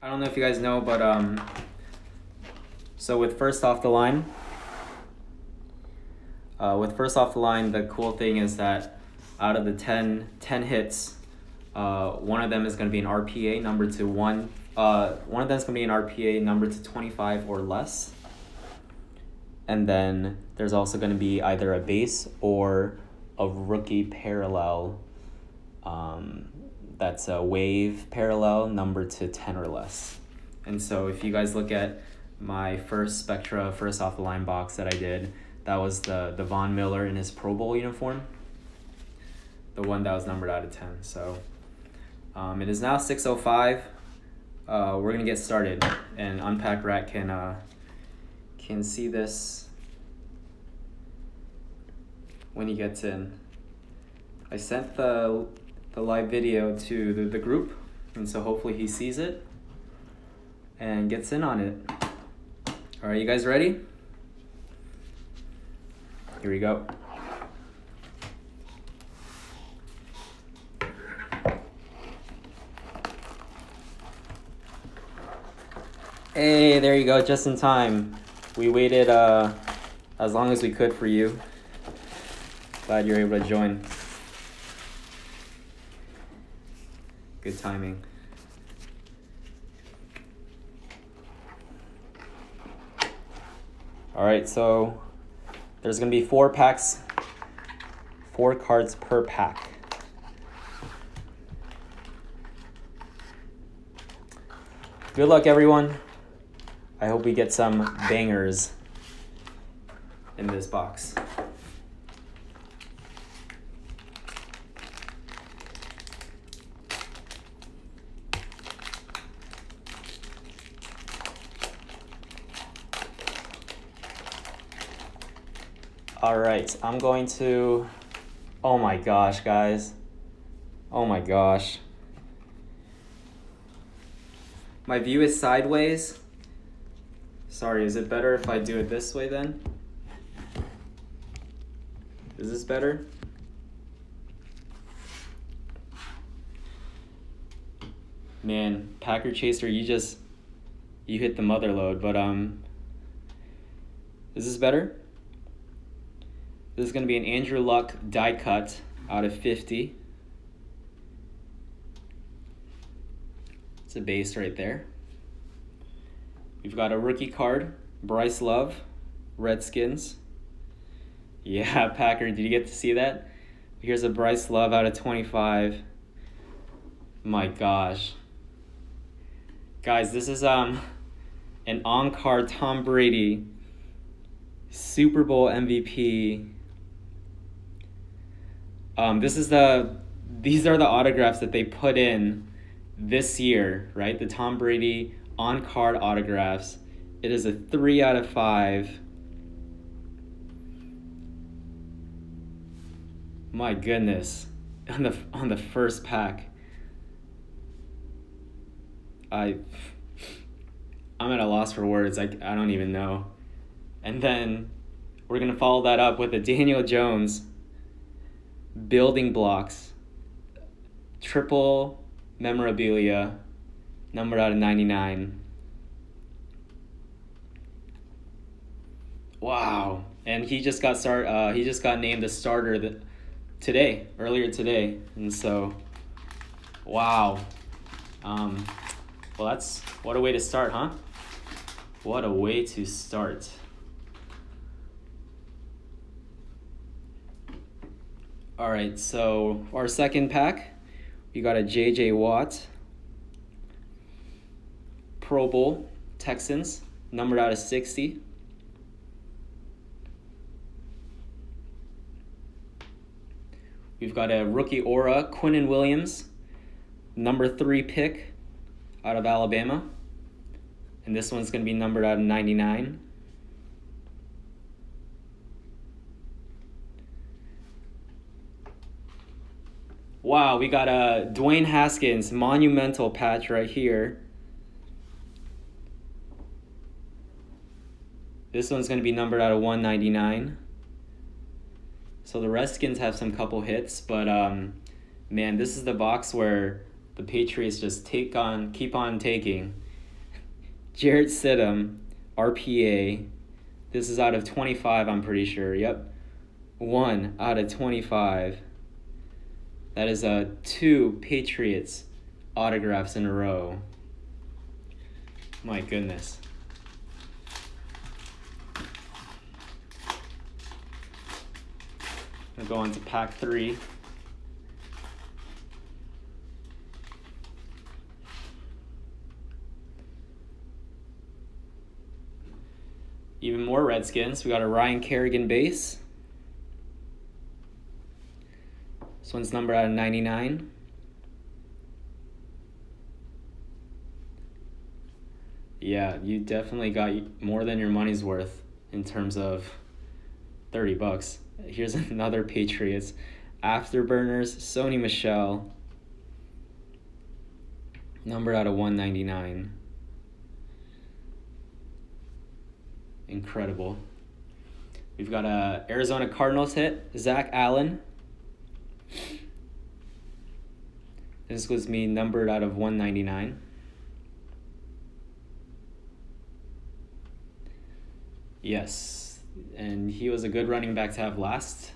I don't know if you guys know, but so with first off the line, the cool thing is that out of the 10 hits, one of them is going to be an RPA number to one of them is going to be an RPA number to 25 or less. And then there's also going to be either a base or a rookie parallel that's a wave parallel number to 10 or less. And so if you guys look at my first Spectra first off the line box that I did, that was the Von Miller in his Pro Bowl uniform, the one that was numbered out of 10. So it is now 6:05. We're gonna get started, and Unpack Rat can see this when he gets in. I sent the live video to the group, and so hopefully he sees it and gets in on it. All right, you guys ready? Here we go. Hey, there you go, just in time. We waited as long as we could for you. Glad you're able to join. Good timing. All right, so there's gonna be 4 packs, 4 cards per pack. Good luck, everyone. I hope we get some bangers in this box. All right, I'm going to, oh my gosh, guys. Oh my gosh. My view is sideways. Sorry, is it better if I do it this way then? Is this better? Man, Packer Chaser, you hit the mother load, but is this better? This is going to be an Andrew Luck die cut out of 50. It's a base right there. We've got a rookie card, Bryce Love, Redskins. Yeah, Packer, did you get to see that? Here's a Bryce Love out of 25. My gosh. Guys, this is an on-card Tom Brady, Super Bowl MVP. These are the autographs that they put in this year, right? The Tom Brady on-card autographs. It is a 3 out of 5. My goodness, on the first pack. I'm at a loss for words. I don't even know. And then we're gonna follow that up with a Daniel Jones building blocks, triple memorabilia, numbered out of 99. Wow! And he just got named a starter earlier today, and so, wow. Well, what a way to start, huh? What a way to start. All right, so our second pack, we got a J.J. Watt, Pro Bowl, Texans, numbered out of 60. We've got a rookie aura, Quinnen Williams, number 3 pick out of Alabama. And this one's going to be numbered out of 99. Wow, we got a Dwayne Haskins monumental patch right here. This one's going to be numbered out of 199. So the Redskins have some couple hits, but man, this is the box where the Patriots just keep on taking. Jarrett Stidham, RPA. This is out of 25, I'm pretty sure. Yep. 1 out of 25. That is 2 Patriots autographs in a row. My goodness. We'll go on to pack 3. Even more Redskins. We got a Ryan Kerrigan base. This one's numbered out of 99. Yeah, you definitely got more than your money's worth in terms of $30. Here's another Patriots. Afterburners, Sony Michel. Numbered out of 199. Incredible. We've got a Arizona Cardinals hit, Zach Allen. This was me numbered out of 199. Yes, and he was a good running back to have last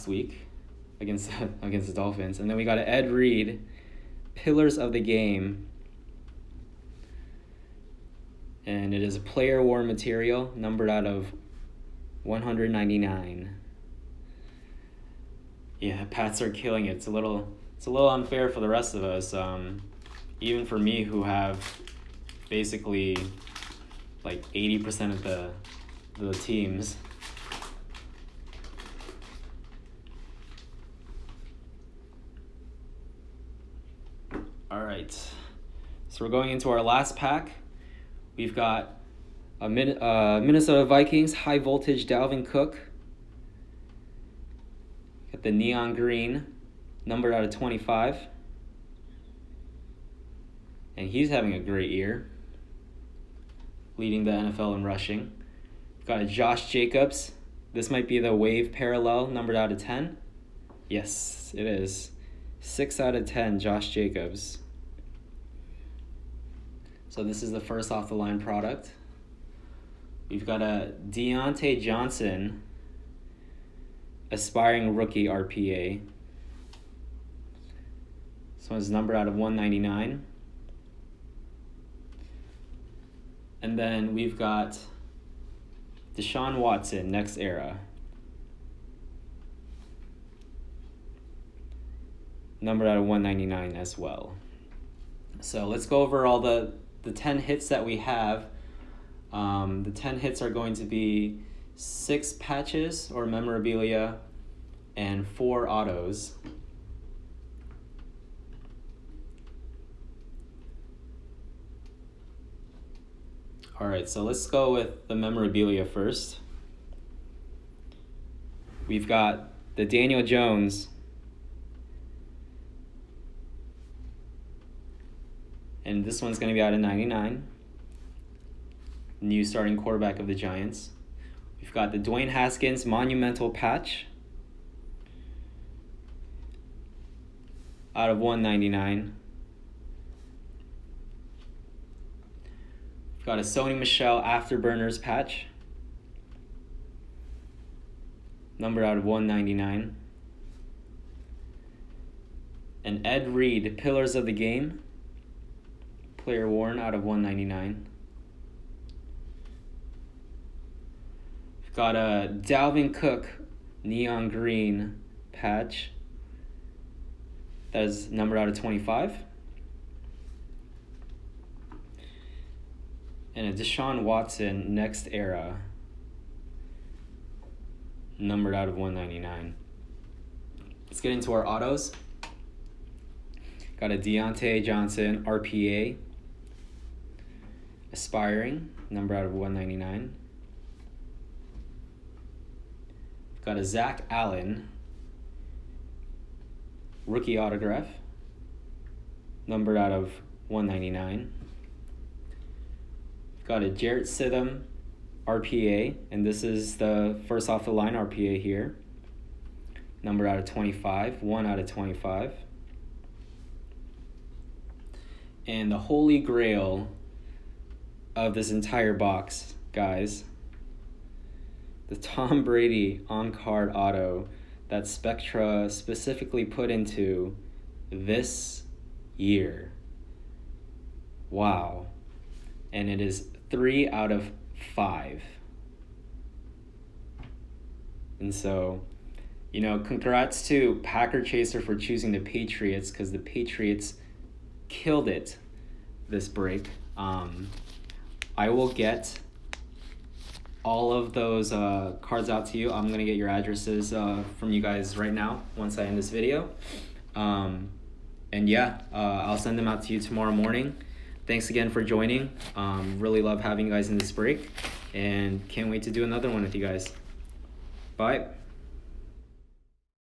week against the Dolphins. And then we got an Ed Reed, Pillars of the Game. And it is a player worn material, numbered out of 199. Yeah, Pats are killing it. It's a little unfair for the rest of us. Even for me, who have basically like 80% of the teams. All right, so we're going into our last pack. We've got a Minnesota Vikings high voltage Dalvin Cook. Got the neon green, numbered out of 25. And he's having a great year, leading the NFL in rushing. We've got a Josh Jacobs. This might be the wave parallel, numbered out of 10. Yes, it is. 6 out of 10, Josh Jacobs. So this is the first off the line product. We've got a Deontay Johnson, aspiring rookie RPA. This one's numbered out of 199. And then we've got Deshaun Watson, next era. Numbered out of 199 as well. So let's go over all the 10 hits that we have. The 10 hits are going to be 6 patches or memorabilia and 4 autos. All right, so let's go with the memorabilia first. We've got the Daniel Jones. And this one's going to be out of 99. New starting quarterback of the Giants. We've got the Dwayne Haskins monumental patch. Out of 199. We've got a Sony Michel Afterburners patch. Numbered out of 199. An Ed Reed Pillars of the Game. Player worn out of 199. We've got a Dalvin Cook neon green patch. That is numbered out of 25. And a Deshaun Watson next era. Numbered out of 199. Let's get into our autos. Got a Deontay Johnson RPA. Aspiring, number out of 199. Got a Zach Allen rookie autograph, numbered out of 199. Got a Jarrett Stidham RPA, and this is the first off the line RPA here, numbered out of 25, 1 out of 25. And the Holy Grail of this entire box, guys. The Tom Brady on-card auto that Spectra specifically put into this year. Wow. And it is 3 out of 5. And so, you know, congrats to Packer Chaser for choosing the Patriots, because the Patriots killed it this break. I will get all of those cards out to you. I'm going to get your addresses from you guys right now once I end this video. And yeah, I'll send them out to you tomorrow morning. Thanks again for joining. Really love having you guys in this break, and can't wait to do another one with you guys. Bye.